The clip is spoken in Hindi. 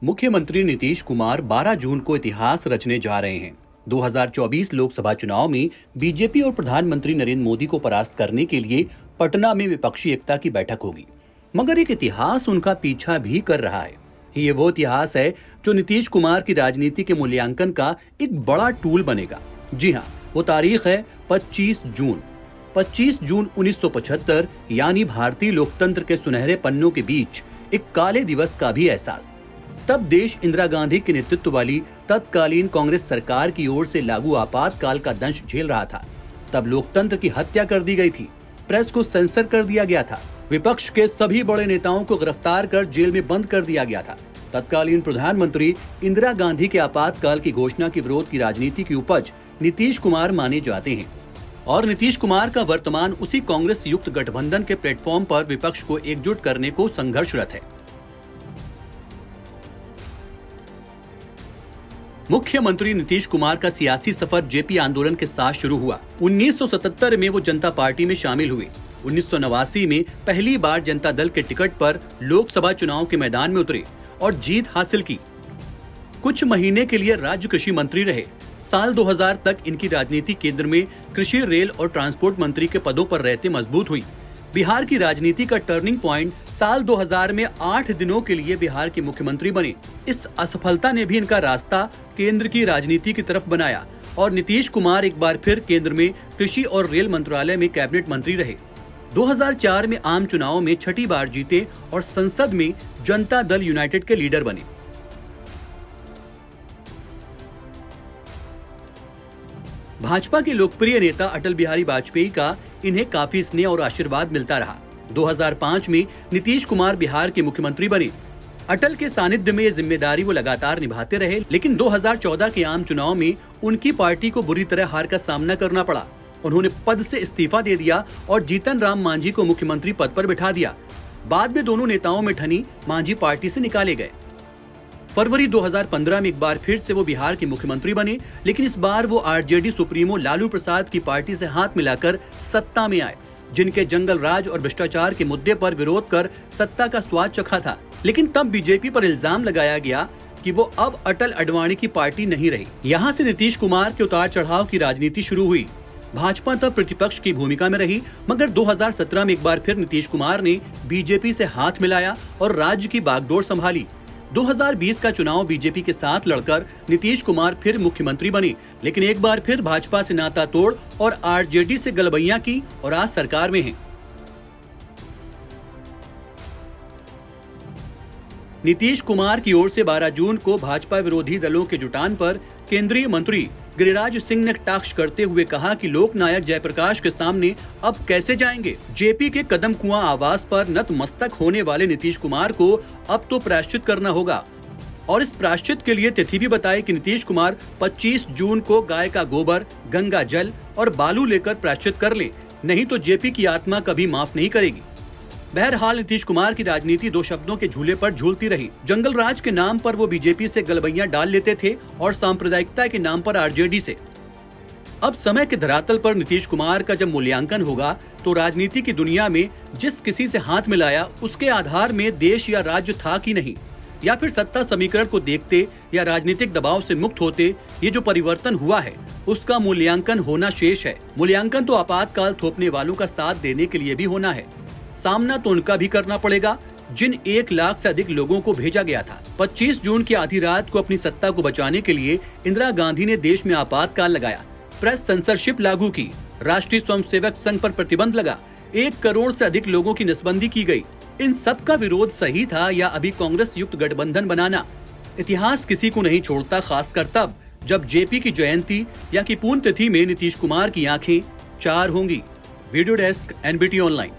मुख्यमंत्री नीतीश कुमार 12 जून को इतिहास रचने जा रहे हैं। 2024 लोकसभा चुनाव में बीजेपी और प्रधानमंत्री नरेंद्र मोदी को परास्त करने के लिए पटना में विपक्षी एकता की बैठक होगी। मगर एक इतिहास उनका पीछा भी कर रहा है। ये वो इतिहास है जो नीतीश कुमार की राजनीति के मूल्यांकन का एक बड़ा टूल बनेगा। जी हाँ, वो तारीख है 25 जून। 25 जून 1975 यानी भारतीय लोकतंत्र के सुनहरे पन्नों के बीच एक काले दिवस का भी एहसास। तब देश इंदिरा गांधी के नेतृत्व वाली तत्कालीन कांग्रेस सरकार की ओर से लागू आपातकाल का दंश झेल रहा था। तब लोकतंत्र की हत्या कर दी गई थी, प्रेस को सेंसर कर दिया गया था, विपक्ष के सभी बड़े नेताओं को गिरफ्तार कर जेल में बंद कर दिया गया था। तत्कालीन प्रधानमंत्री इंदिरा गांधी के आपातकाल की घोषणा के विरोध की राजनीति की उपज नीतीश कुमार माने जाते हैं। और नीतीश कुमार का वर्तमान उसी कांग्रेस युक्त गठबंधन के प्लेटफॉर्म पर विपक्ष को एकजुट करने को संघर्षरत है। मुख्यमंत्री नीतीश कुमार का सियासी सफर जेपी आंदोलन के साथ शुरू हुआ। 1977 में वो जनता पार्टी में शामिल हुए। 1989 में पहली बार जनता दल के टिकट पर लोकसभा चुनाव के मैदान में उतरे और जीत हासिल की। कुछ महीने के लिए राज्य कृषि मंत्री रहे। साल 2000 तक इनकी राजनीति केंद्र में कृषि, रेल और ट्रांसपोर्ट मंत्री के पदों पर रहते मजबूत हुई। बिहार की राजनीति का टर्निंग पॉइंट साल 2000 में 8 दिनों के लिए बिहार के मुख्यमंत्री बने। इस असफलता ने भी इनका रास्ता केंद्र की राजनीति की तरफ बनाया और नीतीश कुमार एक बार फिर केंद्र में कृषि और रेल मंत्रालय में कैबिनेट मंत्री रहे। 2004 में आम चुनाव में छठी बार जीते और संसद में जनता दल यूनाइटेड के लीडर बने। भाजपा के लोकप्रिय नेता अटल बिहारी वाजपेयी का इन्हें काफी स्नेह और आशीर्वाद मिलता रहा। 2005 में नीतीश कुमार बिहार के मुख्यमंत्री बने। अटल के सानिध्य में ये जिम्मेदारी वो लगातार निभाते रहे, लेकिन 2014 के आम चुनाव में उनकी पार्टी को बुरी तरह हार का सामना करना पड़ा। उन्होंने पद से इस्तीफा दे दिया और जीतन राम मांझी को मुख्यमंत्री पद पर बिठा दिया। बाद में दोनों नेताओं में ठनी मांझी पार्टी से निकाले गए। फरवरी 2015 में एक बार फिर से वो बिहार के मुख्यमंत्री बने, लेकिन इस बार वो आरजेडी सुप्रीमो लालू प्रसाद की पार्टी से हाथ मिलाकर सत्ता में आए, जिनके जंगल राज और भ्रष्टाचार के मुद्दे पर विरोध कर सत्ता का स्वाद चखा था। लेकिन तब बीजेपी पर इल्जाम लगाया गया कि वो अब अटल अडवाणी की पार्टी नहीं रही। यहाँ से नीतीश कुमार के उतार चढ़ाव की राजनीति शुरू हुई। भाजपा तब प्रतिपक्ष की भूमिका में रही, मगर 2017 में एक बार फिर नीतीश कुमार ने बीजेपी से हाथ मिलाया और राज्य की बागडोर संभाली। 2020 का चुनाव बीजेपी के साथ लड़कर नीतीश कुमार फिर मुख्यमंत्री बने, लेकिन एक बार फिर भाजपा से नाता तोड़ और आरजेडी से गलबैया की और आज सरकार में हैं। नीतीश कुमार की ओर से 12 जून को भाजपा विरोधी दलों के जुटान पर केंद्रीय मंत्री गिरिराज सिंह ने कटाक्ष करते हुए कहा कि लोकनायक जयप्रकाश के सामने अब कैसे जाएंगे। जेपी के कदम कुआं आवास पर नतमस्तक होने वाले नीतीश कुमार को अब तो प्रायश्चित करना होगा और इस प्रायश्चित के लिए तिथि भी बताई कि नीतीश कुमार 25 जून को गाय का गोबर, गंगा जल और बालू लेकर प्रायश्चित कर ले, नहीं तो जेपी की आत्मा कभी माफ नहीं करेगी। बहरहाल नीतीश कुमार की राजनीति दो शब्दों के झूले पर झूलती रही। जंगल राज के नाम पर वो बीजेपी से गलबैया डाल लेते थे और सांप्रदायिकता के नाम पर आरजेडी से। अब समय के धरातल पर नीतीश कुमार का जब मूल्यांकन होगा तो राजनीति की दुनिया में जिस किसी से हाथ मिलाया उसके आधार में देश या राज्य था कि नहीं, या फिर सत्ता समीकरण को देखते या राजनीतिक दबाव से मुक्त होते, ये जो परिवर्तन हुआ है उसका मूल्यांकन होना शेष है। मूल्यांकन तो आपातकाल थोपने वालों का साथ देने के लिए भी होना है। सामना तो उनका भी करना पड़ेगा जिन 1 लाख से अधिक लोगों को भेजा गया था। 25 जून की आधी रात को अपनी सत्ता को बचाने के लिए इंदिरा गांधी ने देश में आपातकाल लगाया, प्रेस सेंसरशिप लागू की, राष्ट्रीय स्वयंसेवक संघ पर प्रतिबंध लगा, 1 करोड़ से अधिक लोगों की नसबंदी की गई। इन सब का विरोध सही था या अभी कांग्रेस युक्त गठबंधन बनाना? इतिहास किसी को नहीं छोड़ता, खासकर तब जब जेपी की जयंती या की पुण्यतिथि में नीतीश कुमार की आंखें 4 होंगी। Video desk, NBT online.